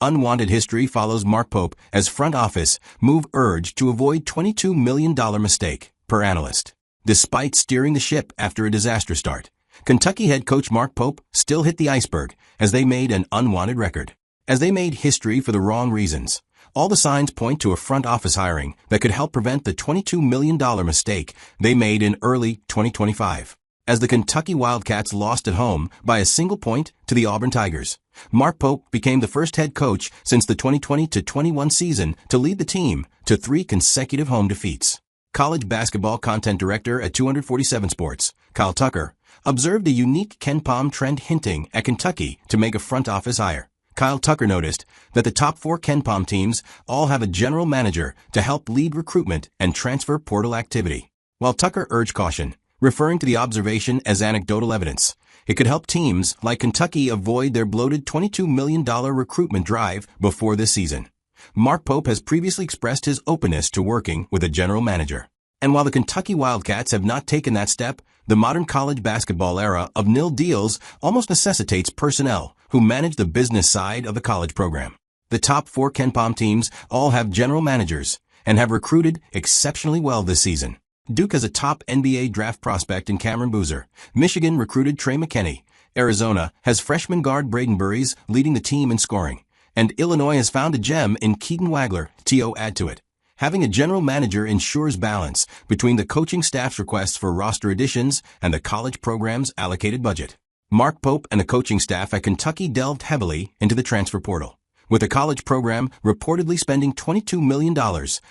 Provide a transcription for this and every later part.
Unwanted history follows Mark Pope as front office move urged to avoid $22 million mistake, per analyst. Despite steering the ship after a disaster start, Kentucky head coach Mark Pope still hit the iceberg as they made an unwanted record. As they made history for the wrong reasons, all the signs point to a front office hiring that could help prevent the $22 million mistake they made in early 2025. As the Kentucky Wildcats lost at home by a single point to the Auburn Tigers, Mark Pope became the first head coach since the 2020-21 season to lead the team to 3 consecutive home defeats. College basketball content director at 247 Sports, Kyle Tucker, observed a unique KenPom trend hinting at Kentucky to make a front office hire. Kyle Tucker noticed that the top 4 KenPom teams all have a general manager to help lead recruitment and transfer portal activity. While Tucker urged caution, referring to the observation as anecdotal evidence, it could help teams like Kentucky avoid their bloated $22 million recruitment drive before this season. Mark Pope has previously expressed his openness to working with a general manager. And while the Kentucky Wildcats have not taken that step, the modern college basketball era of nil deals almost necessitates personnel who manage the business side of the college program. The top 4 KenPom teams all have general managers and have recruited exceptionally well this season. Duke has a top NBA draft prospect in Cameron Boozer. Michigan recruited Trey McKinney. Arizona has freshman guard Braden Burries leading the team in scoring. And Illinois has found a gem in Keaton Wagler. To add to it, having a general manager ensures balance between the coaching staff's requests for roster additions and the college program's allocated budget. Mark Pope and the coaching staff at Kentucky delved heavily into the transfer portal, with the college program reportedly spending $22 million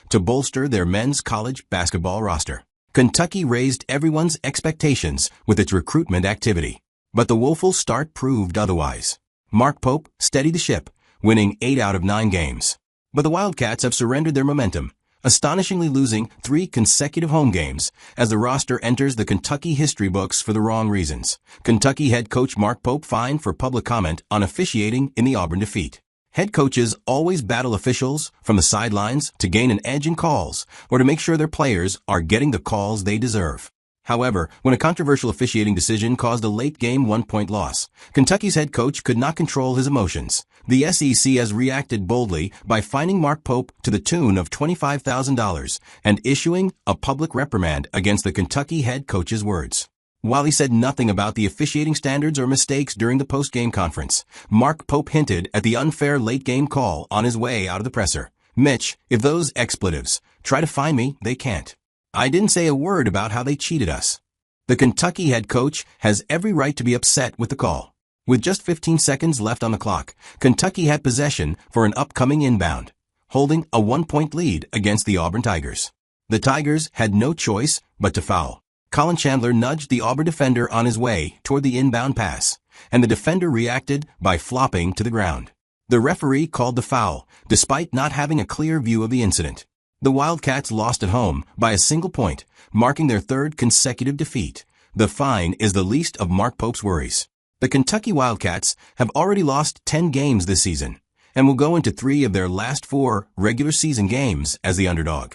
to bolster their men's college basketball roster. Kentucky raised everyone's expectations with its recruitment activity, but the woeful start proved otherwise. Mark Pope steadied the ship, winning 8 out of 9 games. But the Wildcats have surrendered their momentum, astonishingly losing 3 consecutive home games as the roster enters the Kentucky history books for the wrong reasons. Kentucky head coach Mark Pope fined for public comment on officiating in the Auburn defeat. Head coaches always battle officials from the sidelines to gain an edge in calls or to make sure their players are getting the calls they deserve. However, when a controversial officiating decision caused a late-game 1-point loss, Kentucky's head coach could not control his emotions. The SEC has reacted boldly by fining Mark Pope to the tune of $25,000 and issuing a public reprimand against the Kentucky head coach's words. While he said nothing about the officiating standards or mistakes during the post-game conference, Mark Pope hinted at the unfair late-game call on his way out of the presser. "Mitch, if those expletives try to find me, they can't. I didn't say a word about how they cheated us." The Kentucky head coach has every right to be upset with the call. With just 15 seconds left on the clock, Kentucky had possession for an upcoming inbound, holding a 1-point lead against the Auburn Tigers. The Tigers had no choice but to foul. Colin Chandler nudged the Auburn defender on his way toward the inbound pass, and the defender reacted by flopping to the ground. The referee called the foul, despite not having a clear view of the incident. The Wildcats lost at home by a single point, marking their 3rd consecutive defeat. The fine is the least of Mark Pope's worries. The Kentucky Wildcats have already lost 10 games this season, and will go into 3 of their last 4 regular season games as the underdog.